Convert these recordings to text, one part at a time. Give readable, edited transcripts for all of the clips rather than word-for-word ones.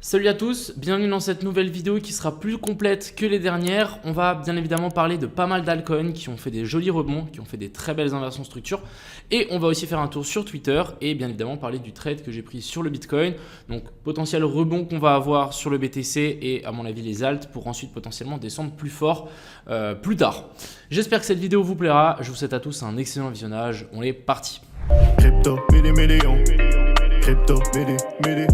Salut à tous, bienvenue dans cette nouvelle vidéo qui sera plus complète que les dernières. On va bien évidemment parler de pas mal d'altcoins qui ont fait des jolis rebonds, qui ont fait des très belles inversions structure. Et on va aussi faire un tour sur Twitter et bien évidemment parler du trade que j'ai pris sur le Bitcoin. Donc potentiel rebond qu'on va avoir sur le BTC et à mon avis les alts pour ensuite potentiellement descendre plus fort plus tard. J'espère que cette vidéo vous plaira. Je vous souhaite à tous un excellent visionnage. On est parti. Crypto, millions. Crypto, millions.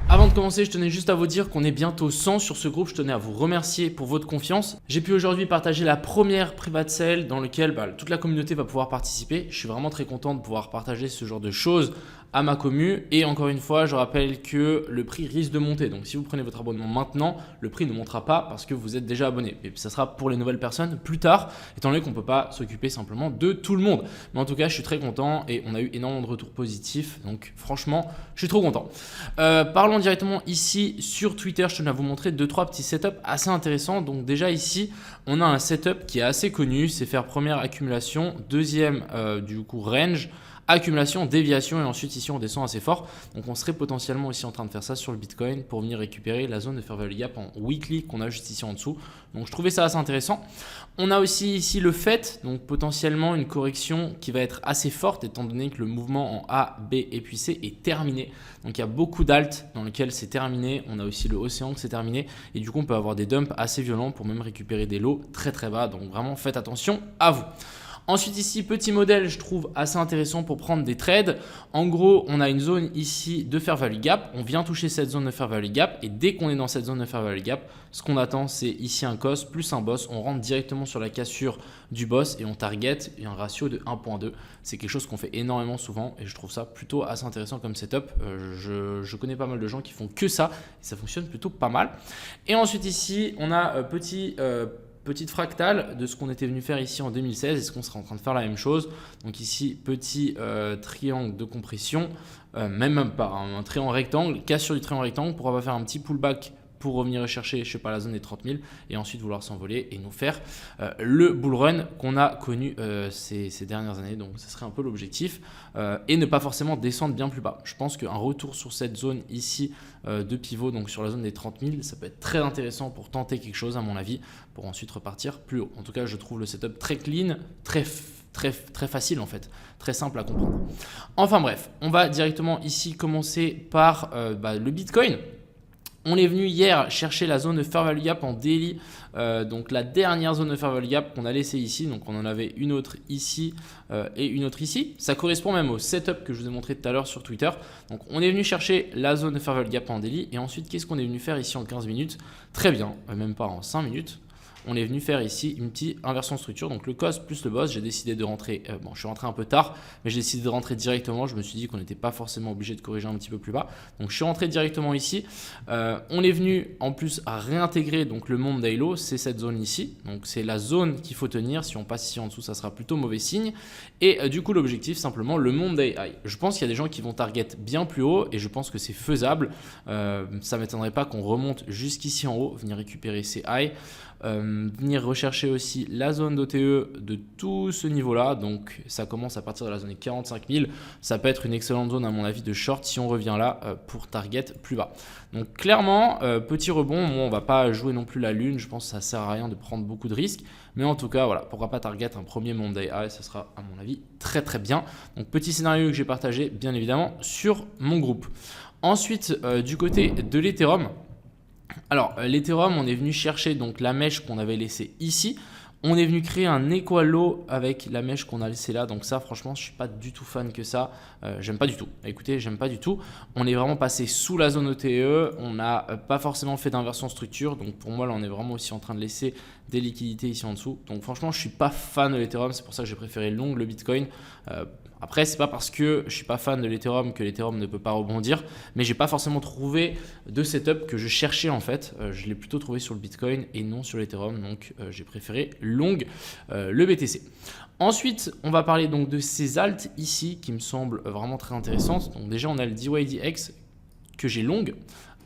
Avant de commencer, je tenais juste à vous dire qu'on est bientôt 100 sur ce groupe. Je tenais à vous remercier pour votre confiance. J'ai pu aujourd'hui partager la première private sale dans laquelle toute la communauté va pouvoir participer. Je suis vraiment très content de pouvoir partager ce genre de choses à ma commu. Et encore une fois, je rappelle que le prix risque de monter. Donc si vous prenez votre abonnement maintenant, le prix ne montera pas parce que vous êtes déjà abonné. Et puis ça sera pour les nouvelles personnes plus tard, étant donné qu'on ne peut pas s'occuper simplement de tout le monde. Mais en tout cas, je suis très content et on a eu énormément de retours positifs. Donc franchement, je suis trop content. Parlons directement ici sur Twitter. Je tenais à vous montrer 2-3 petits setups assez intéressants. Donc déjà ici, on a un setup qui est assez connu. C'est faire première accumulation, deuxième du coup range, accumulation, déviation et ensuite ici on descend assez fort. Donc on serait potentiellement aussi en train de faire ça sur le Bitcoin pour venir récupérer la zone de fair value gap en weekly qu'on a juste ici en dessous. Donc je trouvais ça assez intéressant. On a aussi ici le FET, donc potentiellement une correction qui va être assez forte étant donné que le mouvement en A, B et puis C est terminé. Donc il y a beaucoup d'alt dans lesquels c'est terminé. On a aussi le océan que c'est terminé et du coup on peut avoir des dumps assez violents pour même récupérer des lots très très bas. Donc vraiment faites attention à vous. Ensuite ici, petit modèle, je trouve assez intéressant pour prendre des trades. En gros, on a une zone ici de fair value gap. On vient toucher cette zone de fair value gap et dès qu'on est dans cette zone de fair value gap, ce qu'on attend, c'est ici un cos plus un boss. On rentre directement sur la cassure du boss et on target un ratio de 1.2. C'est quelque chose qu'on fait énormément souvent et je trouve ça plutôt assez intéressant comme setup. Je connais pas mal de gens qui font que ça et ça fonctionne plutôt pas mal. Et ensuite ici, on a petite fractale de ce qu'on était venu faire ici en 2016. Est-ce qu'on sera en train de faire la même chose? Donc ici, petit triangle de compression, même pas, un triangle rectangle, cassure du triangle rectangle pour avoir faire un petit pullback pour revenir rechercher, je sais pas, la zone des 30 000 et ensuite vouloir s'envoler et nous faire le bull run qu'on a connu ces dernières années. Donc ce serait un peu l'objectif et ne pas forcément descendre bien plus bas. Je pense qu'un retour sur cette zone ici de pivot, donc sur la zone des 30 000, ça peut être très intéressant pour tenter quelque chose à mon avis, pour ensuite repartir plus haut. En tout cas, je trouve le setup très clean, très facile en fait, très simple à comprendre. Enfin bref, on va directement ici commencer par le Bitcoin. On est venu hier chercher la zone de fair value gap en daily, donc la dernière zone de fair value gap qu'on a laissée ici. Donc on en avait une autre ici et une autre ici. Ça correspond même au setup que je vous ai montré tout à l'heure sur Twitter. Donc on est venu chercher la zone de fair value gap en daily et ensuite qu'est-ce qu'on est venu faire ici en 15 minutes? Très bien, même pas en 5 minutes. On est venu faire ici une petite inversion de structure, donc le cost plus le boss. J'ai décidé de rentrer, je suis rentré un peu tard, mais j'ai décidé de rentrer directement. Je me suis dit qu'on n'était pas forcément obligé de corriger un petit peu plus bas. Donc je suis rentré directement ici. On est venu en plus à réintégrer donc le Monday Low, c'est cette zone ici. Donc c'est la zone qu'il faut tenir. Si on passe ici en dessous, ça sera plutôt mauvais signe. Et du coup l'objectif simplement le Monday High. Je pense qu'il y a des gens qui vont target bien plus haut et je pense que c'est faisable. Ça ne m'étonnerait pas qu'on remonte jusqu'ici en haut, venir récupérer ces highs. Venir rechercher aussi la zone d'OTE de tout ce niveau là, donc ça commence à partir de la zone des 45 000. Ça peut être une excellente zone à mon avis de short si on revient là pour target plus bas. Donc clairement petit rebond, on va pas jouer non plus la lune, je pense que ça sert à rien de prendre beaucoup de risques, mais en tout cas voilà, pourquoi pas target un premier Monday High, ça sera à mon avis très très bien. Donc petit scénario que j'ai partagé bien évidemment sur mon groupe. Ensuite du côté de l'Ethereum, alors l'Ethereum, on est venu chercher donc la mèche qu'on avait laissée ici. On est venu créer un equal low avec la mèche qu'on a laissée là. Donc ça, franchement, je suis pas du tout fan que ça. J'aime pas du tout. Écoutez, j'aime pas du tout. On est vraiment passé sous la zone OTE. On n'a pas forcément fait d'inversion structure. Donc pour moi, là, on est vraiment aussi en train de laisser des liquidités ici en dessous. Donc franchement, je suis pas fan de l'Ethereum. C'est pour ça que j'ai préféré long le Bitcoin. Après, c'est pas parce que je suis pas fan de l'Ethereum que l'Ethereum ne peut pas rebondir, mais j'ai pas forcément trouvé de setup que je cherchais en fait. Je l'ai plutôt trouvé sur le Bitcoin et non sur l'Ethereum, donc j'ai préféré long le BTC. Ensuite, on va parler donc de ces alts ici qui me semblent vraiment très intéressantes. Donc déjà, on a le DYDX que j'ai long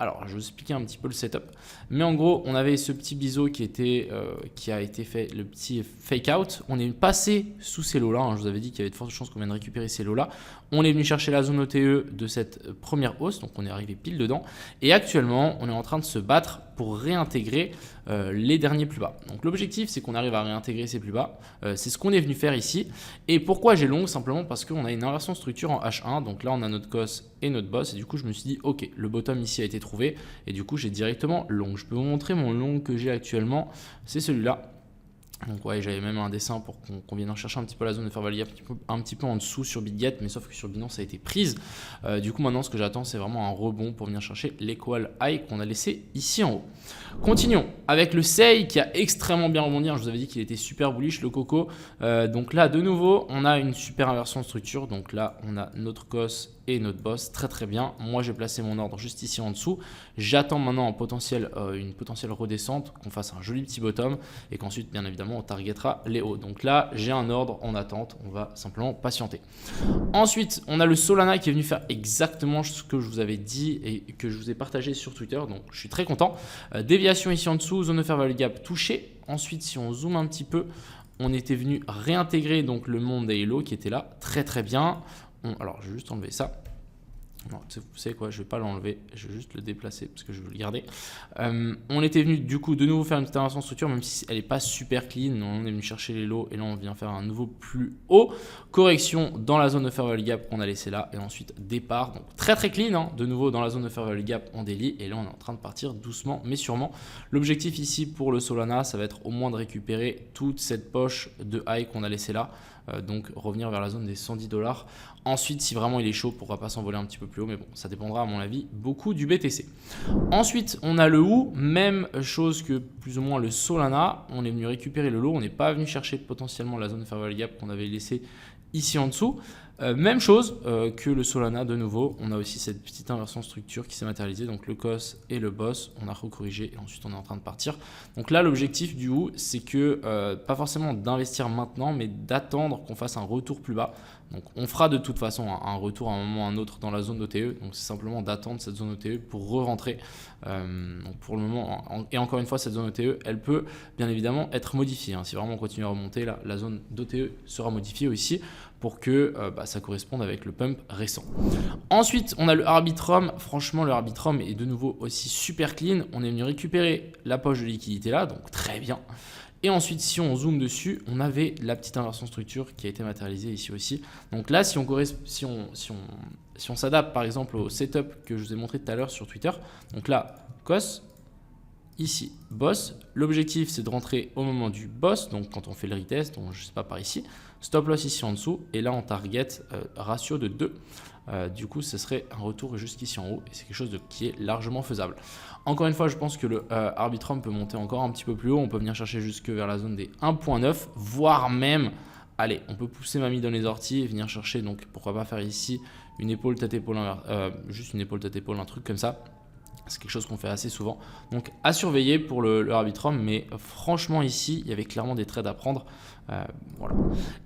Alors, je vais vous expliquer un petit peu le setup. Mais en gros, on avait ce petit biseau qui a été fait, le petit fake out. On est passé sous ces lots-là. Hein. Je vous avais dit qu'il y avait de fortes chances qu'on vienne récupérer ces lots-là. On est venu chercher la zone OTE de cette première hausse. Donc, on est arrivé pile dedans. Et actuellement, on est en train de se battre pour réintégrer les derniers plus bas. Donc, l'objectif, c'est qu'on arrive à réintégrer ces plus bas. C'est ce qu'on est venu faire ici. Et pourquoi j'ai long? Simplement parce qu'on a une inversion de structure en H1. Donc là, on a notre cos et notre boss. Et du coup, je me suis dit, ok, le bottom ici a été trouvé. Et du coup, j'ai directement long. Je peux vous montrer mon long que j'ai actuellement. C'est celui-là. Donc ouais, j'avais même un dessin pour qu'on vienne en chercher un petit peu la zone de fair value un petit peu en dessous sur Bitget, mais sauf que sur Binance ça a été prise. Du coup maintenant ce que j'attends c'est vraiment un rebond pour venir chercher l'équal high qu'on a laissé ici en haut. Continuons avec le SEI qui a extrêmement bien rebondi. Je vous avais dit qu'il était super bullish le coco. Donc là de nouveau on a une super inversion de structure. Donc là on a notre cos et notre boss, très très bien. Moi j'ai placé mon ordre juste ici en dessous. J'attends maintenant une potentielle redescente, qu'on fasse un joli petit bottom et qu'ensuite bien évidemment on targetera les hauts. Donc là j'ai un ordre en attente, on va simplement patienter. Ensuite on a le Solana qui est venu faire exactement ce que je vous avais dit et que je vous ai partagé sur Twitter, donc je suis très content. Déviation ici en dessous, zone de fair value gap touchée. Ensuite si on zoome un petit peu, on était venu réintégrer donc le Monday Low qui était là, très très bien. Alors je vais juste enlever ça. Non, vous savez quoi, je ne vais pas l'enlever, je vais juste le déplacer parce que je veux le garder. On était venu du coup de nouveau faire une petite inversion de structure, même si elle n'est pas super clean. On est venu chercher les lows et là on vient faire un nouveau plus haut. Correction dans la zone de fair value gap qu'on a laissé là et ensuite départ. Donc très très clean, hein, de nouveau dans la zone de fair value gap en daily et là on est en train de partir doucement mais sûrement. L'objectif ici pour le Solana, ça va être au moins de récupérer toute cette poche de high qu'on a laissé là. Donc revenir vers la zone des 110 $. Ensuite, si vraiment il est chaud, pourquoi pas s'envoler un petit peu plus haut, mais bon, ça dépendra à mon avis beaucoup du BTC. Ensuite, on a le OU, même chose que plus ou moins le Solana. On est venu récupérer le lot, on n'est pas venu chercher potentiellement la zone de fair value gap qu'on avait laissée ici en dessous. Même chose que le Solana de nouveau, on a aussi cette petite inversion de structure qui s'est matérialisée, donc le cos et le boss, on a recorrigé et ensuite on est en train de partir. Donc là l'objectif du OU c'est que pas forcément d'investir maintenant mais d'attendre qu'on fasse un retour plus bas. Donc on fera de toute façon un retour à un moment ou à un autre dans la zone OTE, donc c'est simplement d'attendre cette zone OTE pour re-rentrer. Donc pour le moment, et encore une fois cette zone OTE elle peut bien évidemment être modifiée, hein. Si vraiment on continue à remonter, là, la zone d'OTE sera modifiée aussi pour que ça corresponde avec le pump récent. Ensuite on a le Arbitrum. Franchement le Arbitrum est de nouveau aussi super clean. On est venu récupérer la poche de liquidité là, donc très bien. Et ensuite, si on zoome dessus, on avait la petite inversion structure qui a été matérialisée ici aussi. Donc là, si on s'adapte par exemple au setup que je vous ai montré tout à l'heure sur Twitter, donc là, cos, ici, boss. L'objectif, c'est de rentrer au moment du boss, donc quand on fait le retest, donc je ne sais pas par ici. Stop loss ici en dessous, et là, on target ratio de 2. Du coup, ce serait un retour jusqu'ici en haut, et c'est quelque chose qui est largement faisable. Encore une fois, je pense que le Arbitrum peut monter encore un petit peu plus haut. On peut venir chercher jusque vers la zone des 1.9, voire même, allez, on peut pousser mamie dans les orties et venir chercher, donc pourquoi pas faire ici une épaule, tête-épaule, juste une épaule, tête-épaule, un truc comme ça. C'est quelque chose qu'on fait assez souvent. Donc à surveiller pour le Arbitrum, mais franchement ici, il y avait clairement des trades à prendre. Voilà.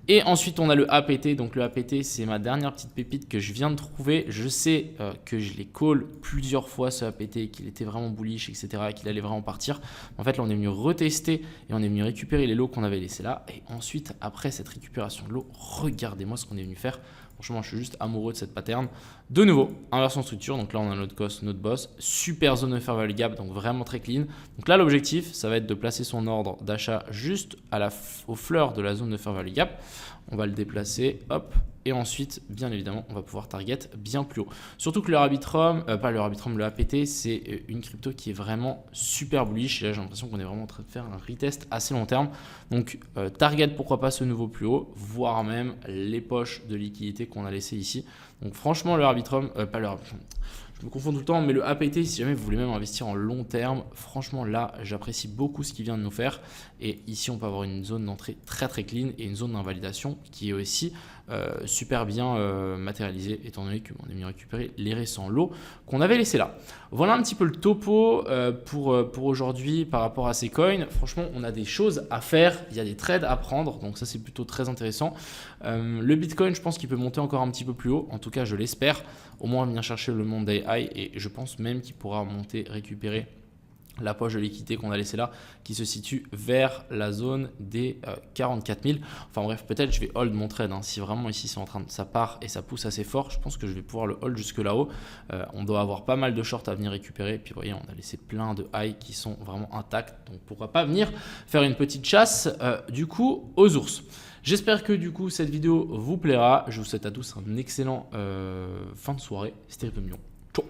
Et ensuite, on a le APT. Donc le APT, c'est ma dernière petite pépite que je viens de trouver. Je sais que je l'ai call plusieurs fois ce APT, qu'il était vraiment bullish, etc. et qu'il allait vraiment partir. En fait, là, on est venu retester et on est venu récupérer les lots qu'on avait laissés là. Et ensuite, après cette récupération de lots, regardez-moi ce qu'on est venu faire. Franchement, je suis juste amoureux de cette pattern. De nouveau, inversion de structure. Donc là, on a notre cos, notre boss. Super zone de fair value gap, donc vraiment très clean. Donc là, l'objectif, ça va être de placer son ordre d'achat juste aux fleurs de la zone de fair value gap. On va le déplacer, hop. Et ensuite, bien évidemment, on va pouvoir target bien plus haut. Surtout que le Arbitrum, le APT, c'est une crypto qui est vraiment super bullish. Et là, j'ai l'impression qu'on est vraiment en train de faire un retest assez long terme. Donc, target, pourquoi pas ce nouveau plus haut, voire même les poches de liquidité qu'on a laissées ici. Donc, franchement, le Arbitrum, je me confonds tout le temps, mais le APT, si jamais vous voulez même investir en long terme, franchement là, j'apprécie beaucoup ce qu'il vient de nous faire. Et ici, on peut avoir une zone d'entrée très très clean et une zone d'invalidation qui est aussi super bien matérialisé étant donné qu'on est venu récupérer les récents lots qu'on avait laissés là. Voilà un petit peu le topo pour aujourd'hui par rapport à ces coins. Franchement, on a des choses à faire, il y a des trades à prendre, donc ça c'est plutôt très intéressant. Le Bitcoin, je pense qu'il peut monter encore un petit peu plus haut, en tout cas je l'espère, au moins venir chercher le Monday High et je pense même qu'il pourra monter, récupérer la poche de liquidité qu'on a laissée là qui se situe vers la zone des 44 000. Enfin bref, peut-être je vais hold mon trade hein. Si vraiment ici c'est en train de, ça part et ça pousse assez fort, je pense que je vais pouvoir le hold jusque là-haut. On doit avoir pas mal de shorts à venir récupérer. Puis vous voyez, on a laissé plein de highs qui sont vraiment intacts. Donc pourquoi pas venir faire une petite chasse du coup aux ours. J'espère que du coup cette vidéo vous plaira. Je vous souhaite à tous un excellent fin de soirée. C'était Ripple Million. Ciao.